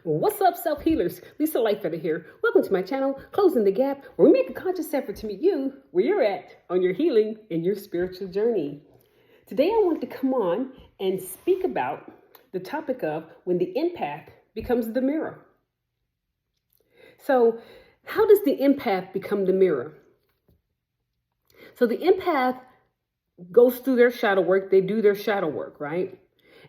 What's up, self-healers? Lisa Lightfeather here. Welcome to my channel, Closing the Gap, where we make a conscious effort to meet you where you're at on your healing and your spiritual journey. Today, I want to come on and speak about the topic of when the empath becomes the mirror. So, how does the empath become the mirror? So the empath goes through their shadow work. They do their shadow work, right?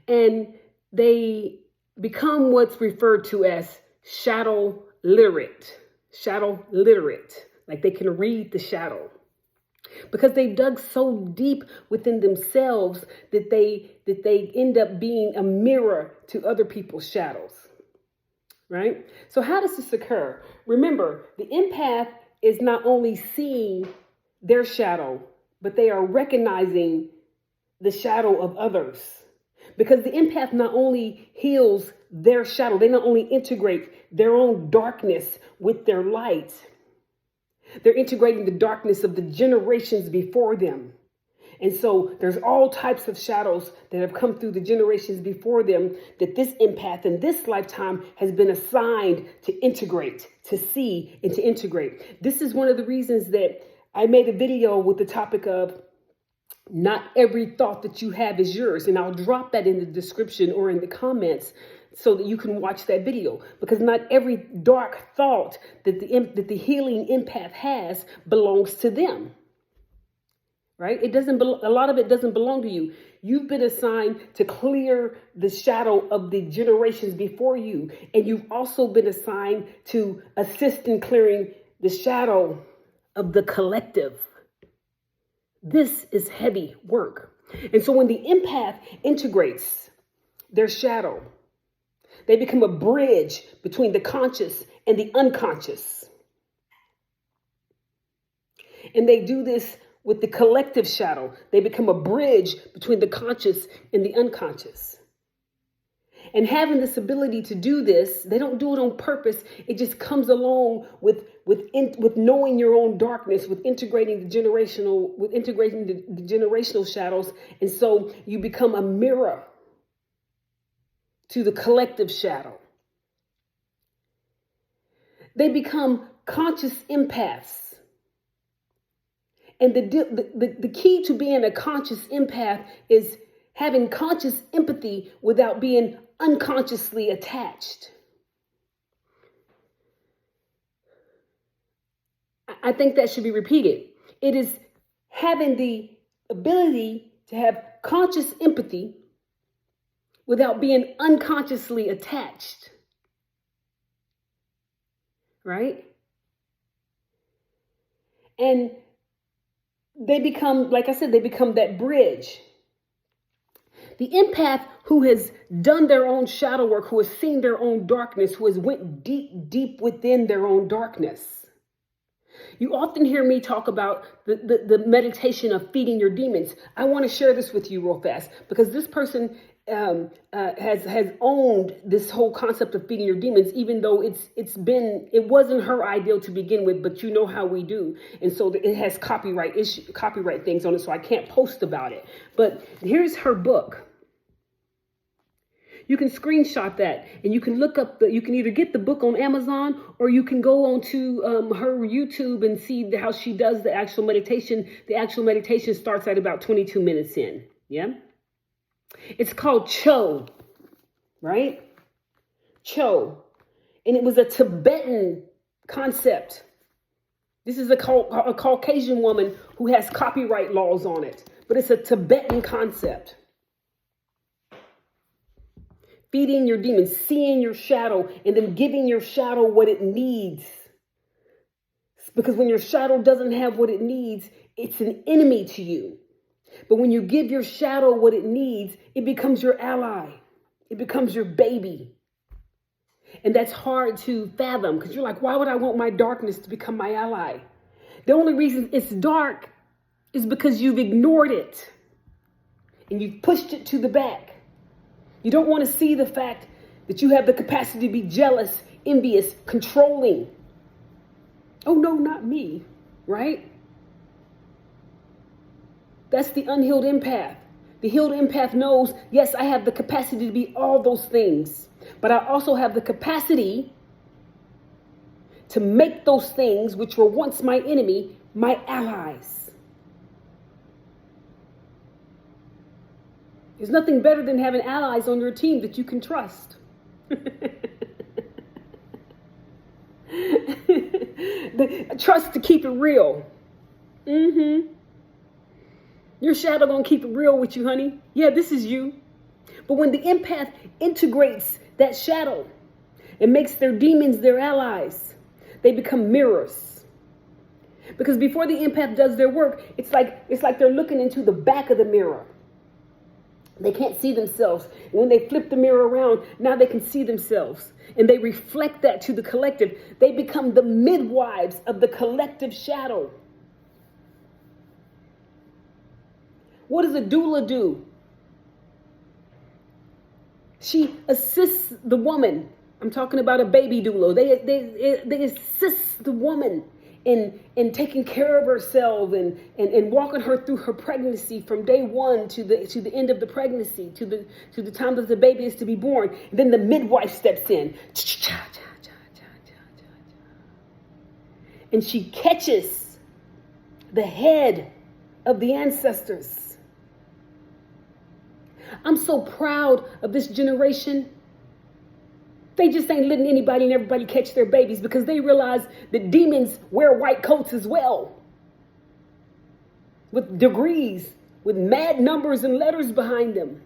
And they become what's referred to as shadow literate. Shadow literate, like they can read the shadow. Because they dug so deep within themselves that they end up being a mirror to other people's shadows. Right? So how does this occur? Remember, the empath is not only seeing their shadow, but they are recognizing the shadow of others. Because the empath not only heals their shadow, they not only integrate their own darkness with their light, they're integrating the darkness of the generations before them. And so there's all types of shadows that have come through the generations before them that this empath in this lifetime has been assigned to integrate, to see, and to integrate. This is one of the reasons that I made a video with the topic of not every thought that you have is yours. And I'll drop that in the description or in the comments so that you can watch that video. Because not every dark thought that the healing empath has belongs to them. Right? A lot of it doesn't belong to you. You've been assigned to clear the shadow of the generations before you. And you've also been assigned to assist in clearing the shadow of the collective. This is heavy work. And so when the empath integrates their shadow, they become a bridge between the conscious and the unconscious. And they do this with the collective shadow. They become a bridge between the conscious and the unconscious. And having this ability to do this, they don't do it on purpose. It just comes along with knowing your own darkness, with integrating the generational shadows. And so you become a mirror to the collective shadow. They become conscious empaths. And the key to being a conscious empath is having conscious empathy without being unconsciously attached. I think that should be repeated. It is having the ability to have conscious empathy without being unconsciously attached. Right? And they become, like I said, they become that bridge. The empath who has done their own shadow work, who has seen their own darkness, who has went deep, deep within their own darkness. You often hear me talk about the meditation of feeding your demons. I want to share this with you real fast because this person has owned this whole concept of feeding your demons, even though it wasn't her ideal to begin with, but you know how we do. And so it has copyright things on it, so I can't post about it. But here's her book. You can screenshot that and you can look up you can either get the book on Amazon or you can go onto her YouTube and see how she does the actual meditation. The actual meditation starts at about 22 minutes in. Yeah. It's called Cho, right? Cho. And it was a Tibetan concept. This is a Caucasian woman who has copyright laws on it, but it's a Tibetan concept. Feeding your demons, seeing your shadow, and then giving your shadow what it needs. Because when your shadow doesn't have what it needs, it's an enemy to you. But when you give your shadow what it needs, it becomes your ally. It becomes your baby. And that's hard to fathom because you're like, why would I want my darkness to become my ally? The only reason it's dark is because you've ignored it and you've pushed it to the back. You don't want to see the fact that you have the capacity to be jealous, envious, controlling. Oh, no, not me, right? That's the unhealed empath. The healed empath knows, yes, I have the capacity to be all those things. But I also have the capacity to make those things which were once my enemy, my allies. There's nothing better than having allies on your team that you can trust. Trust to keep it real. Your shadow gonna keep it real with you, honey. Yeah, this is you. But when the empath integrates that shadow and makes their demons their allies, they become mirrors. Because before the empath does their work, it's like they're looking into the back of the mirror. They can't see themselves. And when they flip the mirror around, now they can see themselves. And they reflect that to the collective. They become the midwives of the collective shadow. What does a doula do? She assists the woman. I'm talking about a baby doula. They assist the woman in taking care of herself and walking her through her pregnancy from day one to the end of the pregnancy, to the time that the baby is to be born. And then the midwife steps in. And she catches the head of the ancestors. I'm so proud of this generation. They just ain't letting anybody and everybody catch their babies because they realize that demons wear white coats as well. With degrees, with mad numbers and letters behind them.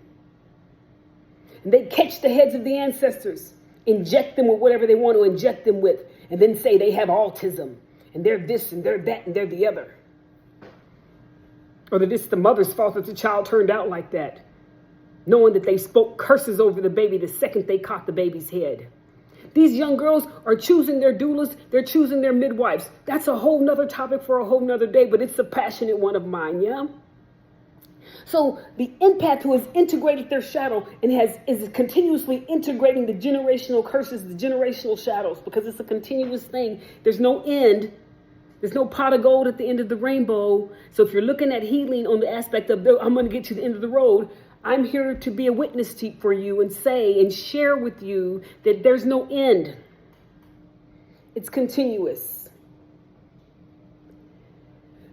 And they catch the heads of the ancestors, inject them with whatever they want to inject them with, and then say they have autism, and they're this, and they're that, and they're the other. Or that it's the mother's fault that the child turned out like that, knowing that they spoke curses over the baby the second they caught the baby's head. These young girls are choosing their doulas. They're choosing their midwives. That's a whole nother topic for a whole nother day, but it's a passionate one of mine, yeah? So the empath who has integrated their shadow and is continuously integrating the generational curses, the generational shadows, because it's a continuous thing. There's no end. There's no pot of gold at the end of the rainbow. So if you're looking at healing on the aspect of, I'm going to get to the end of the road, I'm here to be a witness for you and say and share with you that there's no end. It's continuous.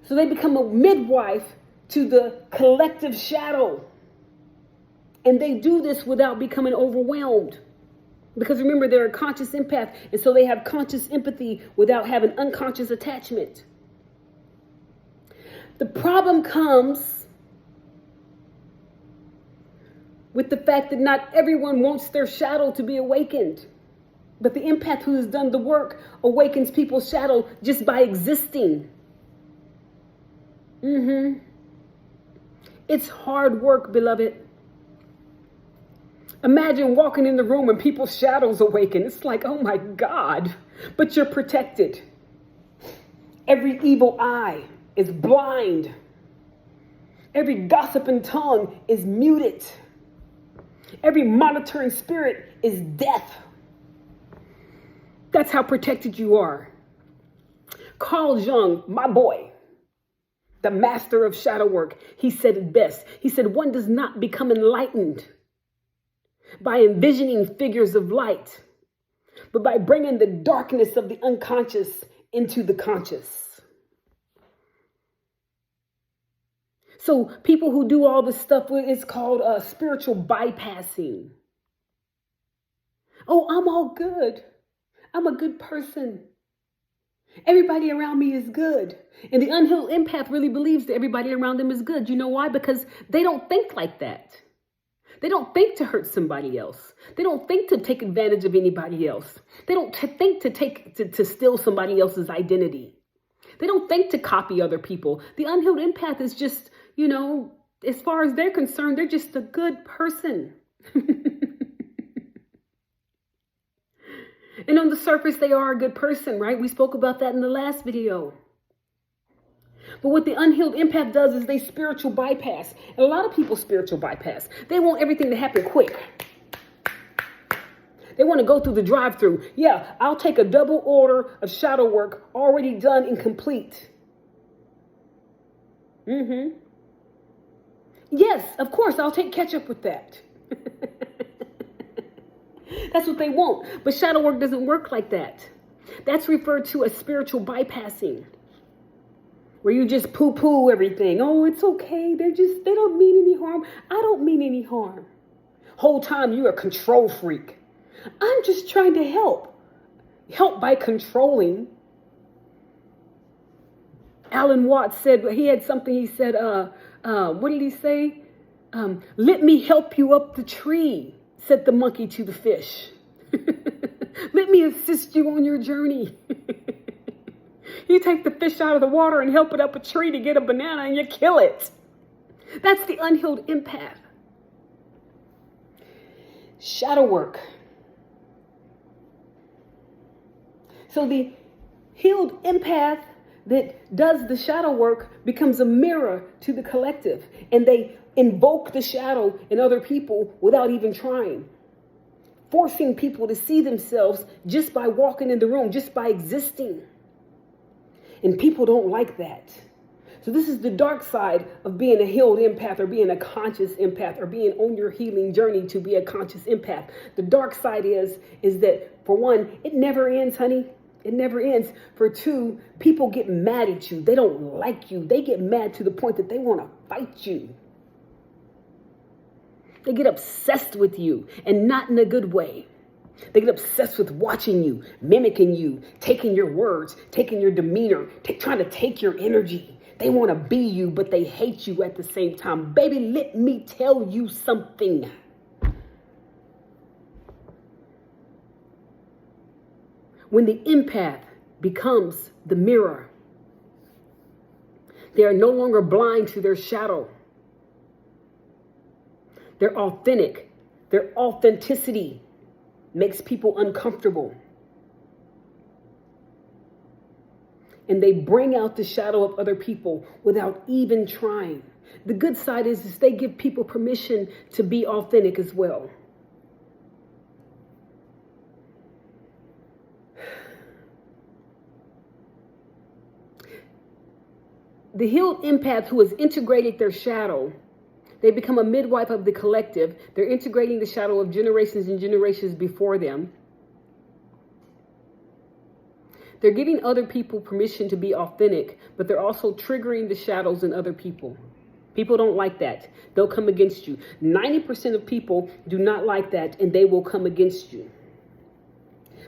So they become a midwife to the collective shadow. And they do this without becoming overwhelmed. Because remember, they're a conscious empath. And so they have conscious empathy without having unconscious attachment. The problem comes with the fact that not everyone wants their shadow to be awakened. But the empath who has done the work awakens people's shadow just by existing. It's hard work, beloved. Imagine walking in the room and people's shadows awaken. It's like, oh my God, but you're protected. Every evil eye is blind. Every gossiping tongue is muted. Every monitoring spirit is death. That's how protected you are. Carl Jung, my boy, the master of shadow work, he said it best. He said, one does not become enlightened by envisioning figures of light, but by bringing the darkness of the unconscious into the conscious. So people who do all this stuff, it's called spiritual bypassing. Oh, I'm all good. I'm a good person. Everybody around me is good. And the unhealed empath really believes that everybody around them is good. You know why? Because they don't think like that. They don't think to hurt somebody else. They don't think to take advantage of anybody else. They don't think to steal somebody else's identity. They don't think to copy other people. The unhealed empath is just, as far as they're concerned, they're just a good person. And on the surface, they are a good person, right? We spoke about that in the last video. But what the unhealed empath does is they spiritual bypass. And a lot of people spiritual bypass. They want everything to happen quick. They want to go through the drive-through. Yeah, I'll take a double order of shadow work already done and complete. Yes, of course, I'll take ketchup with that. That's what they want. But shadow work doesn't work like that. That's referred to as spiritual bypassing, where you just poo-poo everything. Oh, it's okay. They don't mean any harm. I don't mean any harm. Whole time you're a control freak. I'm just trying to help. Help by controlling. Alan Watts said, he had something, he said, what did he say? Let me help you up the tree, said the monkey to the fish. Let me assist you on your journey. You take the fish out of the water and help it up a tree to get a banana and you kill it. That's the unhealed empath. Shadow work. So the healed empath that does the shadow work becomes a mirror to the collective, and they invoke the shadow in other people without even trying, forcing people to see themselves just by walking in the room, just by existing. And people don't like that. So this is the dark side of being a healed empath, or being a conscious empath, or being on your healing journey to be a conscious empath. The dark side is that, for one, it never ends, honey. It never ends. For two, people get mad at you. They don't like you. They get mad to the point that they want to fight you. They get obsessed with you, and not in a good way. They get obsessed with watching you, mimicking you, taking your words, taking your demeanor, trying to take your energy. They want to be you, but they hate you at the same time. Baby, let me tell you something. When the empath becomes the mirror, they are no longer blind to their shadow. They're authentic. Their authenticity makes people uncomfortable. And they bring out the shadow of other people without even trying. The good side is they give people permission to be authentic as well. The healed empath who has integrated their shadow, they become a midwife of the collective. They're integrating the shadow of generations and generations before them. They're giving other people permission to be authentic, but they're also triggering the shadows in other people. People don't like that. They'll come against you. 90% of people do not like that, and they will come against you.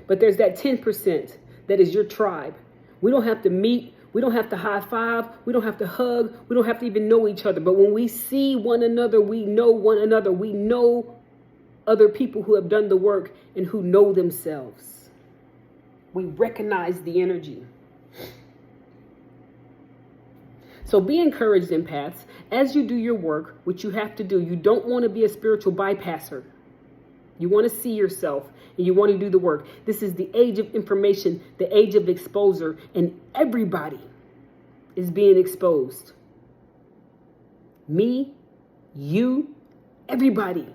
But there's that 10% that is your tribe. We don't have to meet. We don't have to high five. We don't have to hug. We don't have to even know each other. But when we see one another, we know one another. We know other people who have done the work and who know themselves. We recognize the energy. So be encouraged, empaths, as you do your work, which you have to do. You don't want to be a spiritual bypasser. You want to see yourself, and you want to do the work. This is the age of information, the age of exposure, and everybody is being exposed. Me, you, everybody.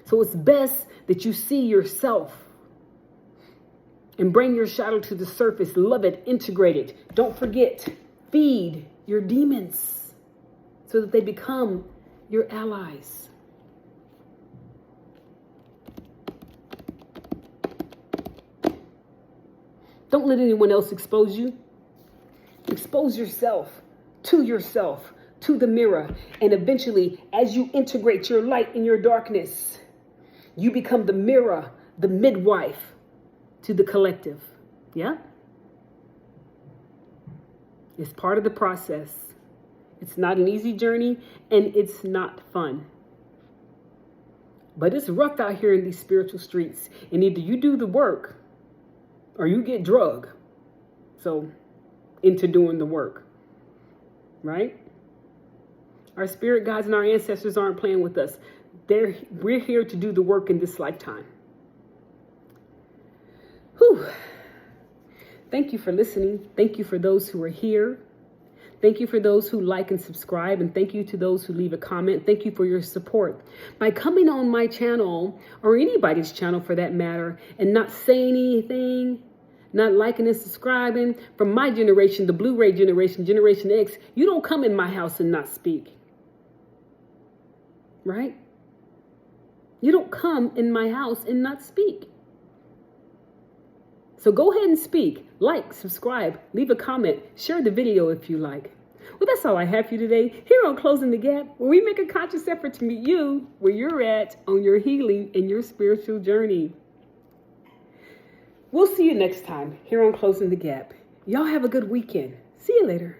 So it's best that you see yourself and bring your shadow to the surface. Love it, integrate it. Don't forget, feed your demons so that they become your allies. Don't let anyone else expose you. Expose yourself, to the mirror. And eventually, as you integrate your light in your darkness, you become the mirror, the midwife to the collective. Yeah? It's part of the process. It's not an easy journey, and it's not fun. But it's rough out here in these spiritual streets. And either you do the work or you get drugged into doing the work, right? Our spirit guides and our ancestors aren't playing with us. We're here to do the work in this lifetime. Whew. Thank you for listening. Thank you for those who are here. Thank you for those who like and subscribe, and thank you to those who leave a comment. Thank you for your support. By coming on my channel, or anybody's channel for that matter, and not saying anything, not liking and subscribing, from my generation, the Blu-ray generation, Generation X, you don't come in my house and not speak. Right? You don't come in my house and not speak. So go ahead and speak. Like, subscribe, leave a comment, share the video if you like. Well, that's all I have for you today here on Closing the Gap, where we make a conscious effort to meet you where you're at on your healing and your spiritual journey. We'll see you next time here on Closing the Gap. Y'all have a good weekend. See you later.